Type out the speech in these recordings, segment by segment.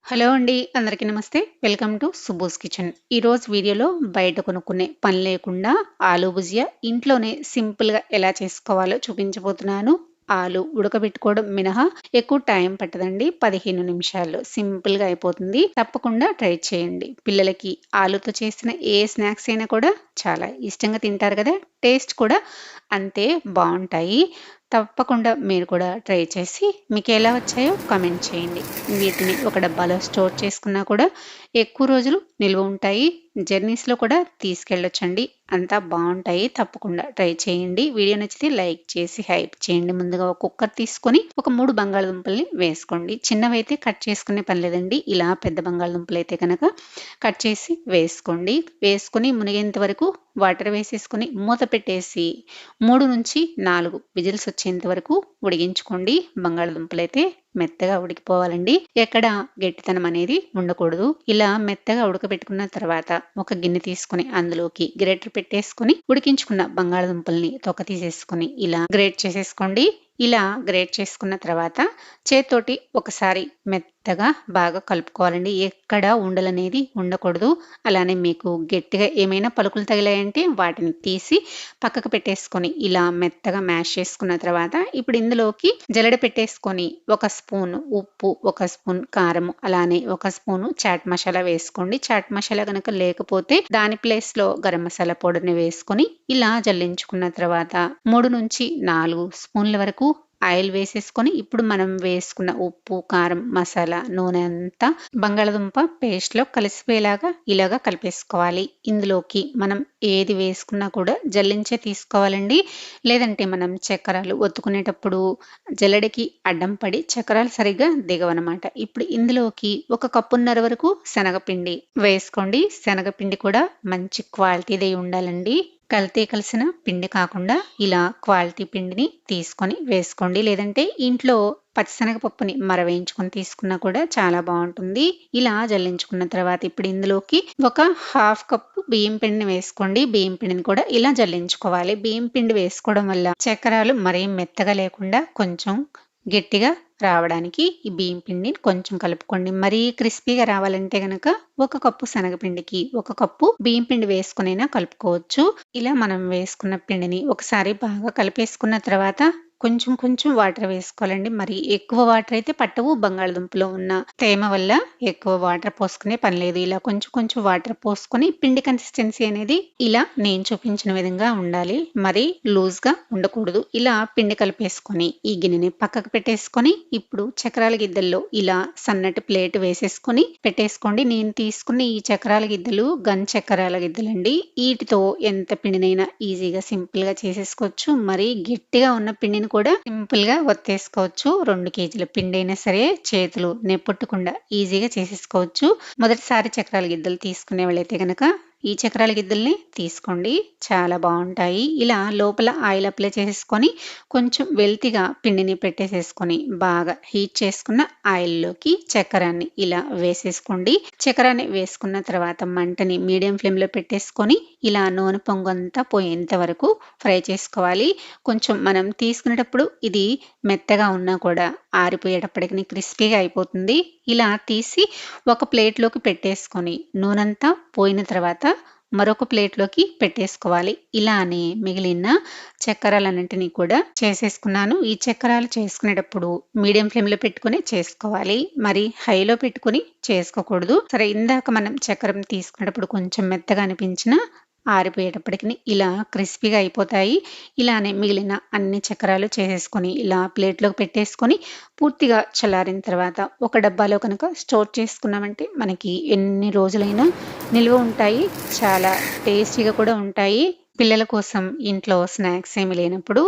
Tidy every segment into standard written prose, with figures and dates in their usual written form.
Hello అండి. అందరికీ నమస్తే. Welcome to Subbu's kitchen. ఈరోజు వీడియోలో బయట కొనుక్కునే పని లేకుండా ఆలు భుజియా ఇంట్లోనే సింపుల్‌గా ఎలా చేసుకోవాలో చూపించబోతున్నాను. ఆలు ఉడకబెట్టుకోవడం మినహా ఎక్కువ టైం పట్టదండి. 15 నిమిషాల్లో సింపుల్‌గా అయిపోతుంది. తప్పకుండా ట్రై చేయండి. పిల్లలకి ఆలుతో చేసిన ఏ స్నాక్స్ అయినా కూడా చాలా ఇష్టంగా తింటారు కదా! టేస్ట్ కూడా అంతే బావుంటాయి. తప్పకుండా మీరు కూడా ట్రై చేసి మీకెలా వచ్చాయో కామెంట్ చేయండి. వీటిని ఒక డబ్బాలో స్టోర్ చేసుకున్నా కూడా ఎక్కువ రోజులు నిల్వ ఉంటాయి. జర్నీస్‌లో కూడా తీసుకెళ్ళొచ్చండి. అంతా బావుంటాయి. తప్పకుండా ట్రై చేయండి. వీడియో నచ్చితే లైక్ చేసి హైప్ చేయండి. ముందుగా ఒక కుక్కర్ తీసుకొని ఒక 3 బంగాళదుంపల్ని వేసుకోండి. చిన్నవైతే కట్ చేసుకునే పని లేదండి. ఇలా పెద్ద బంగాళదుంపలైతే గనక కట్ చేసి వేసుకోండి. వేసుకొని మునిగేంత వరకు వాటర్ వేసేసుకొని మూత పెట్టేసి 3-4 విజిల్స్ వచ్చేంత వరకు ఉడికించుకోండి. బంగాళదుంపలైతే మెత్తగా ఉడికిపోవాలండి. ఎక్కడ గట్టితనం అనేది ఉండకూడదు. ఇలా మెత్తగా ఉడకబెట్టుకున్న తర్వాత ఒక గిన్నె తీసుకొని అందులోకి గ్రేటర్ పెట్టేసుకొని ఉడికించుకున్న బంగాళదుంపల్ని తొక్క తీసేసుకొని ఇలా గ్రేట్ చేసేసుకోండి. ఇలా గ్రేట్ చేసుకున్న తర్వాత చేత్తోటి ఒకసారి మెత్తగా బాగా కలుపుకోవాలండి. ఎక్కడ ఉండలనేది ఉండకూడదు. అలానే మీకు గట్టిగా ఏమైనా పలుకులు తగిలాయంటే వాటిని తీసి పక్కకు పెట్టేసుకొని ఇలా మెత్తగా మ్యాష్ చేసుకున్న తర్వాత ఇప్పుడు ఇందులోకి జల్లెడ పెట్టేసుకొని ఒక స్పూన్ ఉప్పు, ఒక స్పూన్ కారం, అలానే ఒక స్పూను చాట్ మసాలా వేసుకోండి. చాట్ మసాలా గనక లేకపోతే దాని ప్లేస్‌లో గరం మసాలా పౌడర్‌ని వేసుకొని ఇలా జల్లించుకున్న తర్వాత 3-4 స్పూన్ల వరకు ఆయిల్ వేసేసుకొని ఇప్పుడు మనం వేసుకున్న ఉప్పు, కారం, మసాలా, నూనె అంతా బంగాళదుంప పేస్ట్‌లో కలిసిపోయేలాగా ఇలాగా కలిపేసుకోవాలి. ఇందులోకి మనం ఏది వేసుకున్నా కూడా జల్లించే తీసుకోవాలండి. లేదంటే మనం చక్కెరలు ఒత్తుకునేటప్పుడు జల్లెడకి అడ్డం పడి చక్కెరలు సరిగ్గా దిగవనమాట. ఇప్పుడు ఇందులోకి ఒక కప్పున్నర వరకు శనగపిండి వేసుకోండి. శనగపిండి కూడా మంచి క్వాలిటీదే ఉండాలండి. కల్తీ కలిసిన పిండి కాకుండా ఇలా క్వాలిటీ పిండిని తీసుకొని వేసుకోండి. లేదంటే ఇంట్లో పచ్చిశనగపప్పుని మరవేయించుకొని తీసుకున్నా కూడా చాలా బావుంటుంది. ఇలా జల్లించుకున్న తర్వాత ఇప్పుడు ఇందులోకి ఒక హాఫ్ కప్పు బియ్యం పిండిని వేసుకోండి. బియ్యం పిండిని కూడా ఇలా జల్లించుకోవాలి. బియ్యం పిండి వేసుకోవడం వల్ల చక్కెరలు మరీ మెత్తగా లేకుండా కొంచెం గట్టిగా రావడానికి ఈ బియ్యం పిండిని కొంచెం కలుపుకోండి. మరీ క్రిస్పీగా రావాలంటే గనక ఒక కప్పు శనగపిండికి ఒక కప్పు బియ్యం పిండి వేసుకొనైనా కలుపుకోవచ్చు. ఇలా మనం వేసుకున్న పిండిని ఒకసారి బాగా కలిపేసుకున్న తర్వాత కొంచెం కొంచెం వాటర్ వేసుకోవాలండి. మరి ఎక్కువ వాటర్ అయితే పట్టవు. బంగాళదుంపలో ఉన్న తేమ వల్ల ఎక్కువ వాటర్ పోసుకునే పని లేదు. ఇలా కొంచెం కొంచెం వాటర్ పోసుకొని పిండి కన్సిస్టెన్సీ అనేది ఇలా నేను చూపించిన విధంగా ఉండాలి. మరి లూజ్‌గా ఉండకూడదు. ఇలా పిండి కలిపేసుకొని ఈ గిన్నెని పక్కకు పెట్టేసుకొని ఇప్పుడు చక్రాల గిద్దల్లో ఇలా సన్నటి ప్లేట్ వేసేసుకొని పెట్టేసుకోండి. నేను తీసుకున్న ఈ చక్రాల గిద్దలు గన్ చక్రాల గిద్దలండి. వీటితో ఎంత పిండినైనా ఈజీగా సింపుల్‌గా చేసేసుకోవచ్చు. మరి గట్టిగా ఉన్న పిండిని కూడా సింపుల్‌గా ఒత్తేసుకోవచ్చు. 2 కేజీల పిండైనా సరే చేతులు నెప్పొట్టకుండా ఈజీగా చేసేసుకోవచ్చు. మొదటిసారి చక్రాల గిద్దలు తీసుకునే వాళ్ళైతే గనక ఈ చక్రాల గిద్దల్ని తీసుకోండి. చాలా బావుంటాయి. ఇలా లోపల ఆయిల్ అప్లై చేసేసుకొని కొంచెం వెల్తిగా పిండిని పెట్టేసేసుకొని బాగా హీట్ చేసుకున్న ఆయిల్‌లోకి చక్కెరాన్ని ఇలా వేసేసుకోండి. చక్కెరాన్ని వేసుకున్న తర్వాత మంటని మీడియం ఫ్లేమ్‌లో పెట్టేసుకొని ఇలా నూనె పొంగంతా పోయేంత వరకు ఫ్రై చేసుకోవాలి. కొంచెం మనం తీసుకునేటప్పుడు ఇది మెత్తగా ఉన్నా కూడా ఆరిపోయేటప్పటికి క్రిస్పీగా అయిపోతుంది. ఇలా తీసి ఒక ప్లేట్‌లోకి పెట్టేసుకొని నూనంతా పోయిన తర్వాత మరొక ప్లేట్‌లోకి పెట్టేసుకోవాలి. ఇలానే మిగిలిన చక్కెరలన్నింటినీ కూడా చేసేసుకున్నాను. ఈ చక్కెరలు చేసుకునేటప్పుడు మీడియం ఫ్లేమ్‌లో పెట్టుకొని చేసుకోవాలి. మరి హైలో పెట్టుకొని చేసుకోకూడదు. సరే ఇందాక మనం చక్కెరను తీసుకునేటప్పుడు కొంచెం మెత్తగా అనిపించినా ఆరిపోయేటప్పటికి ఇలా క్రిస్పీగా అయిపోతాయి. ఇలానే మిగిలిన అన్ని చక్రాలు చేసేసుకొని ఇలా ప్లేట్‌లోకి పెట్టేసుకొని పూర్తిగా చల్లారిన తర్వాత ఒక డబ్బాలో కనుక స్టోర్ చేసుకున్నామంటే మనకి ఎన్ని రోజులైనా నిల్వ ఉంటాయి. చాలా టేస్టీగా కూడా ఉంటాయి. పిల్లల కోసం ఇంట్లో స్నాక్స్ ఏమి లేనప్పుడు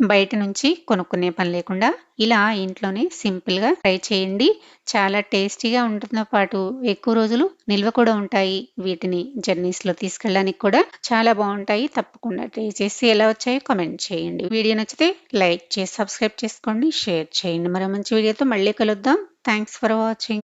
బయట నుంచి కొనుక్కునే పని లేకుండా ఇలా ఇంట్లోనే సింపుల్‌గా ట్రై చేయండి. చాలా టేస్టీగా ఉండటంతో పాటు ఎక్కువ రోజులు నిల్వ కూడా ఉంటాయి. వీటిని జర్నీస్‌లో తీసుకెళ్ళడానికి కూడా చాలా బావుంటాయి. తప్పకుండా ట్రై చేసి ఎలా వచ్చాయో కామెంట్ చేయండి. వీడియో నచ్చితే లైక్ చేసి సబ్స్క్రైబ్ చేసుకోండి, షేర్ చేయండి. మరో మంచి వీడియోతో మళ్ళీ కలుద్దాం. Thanks for watching.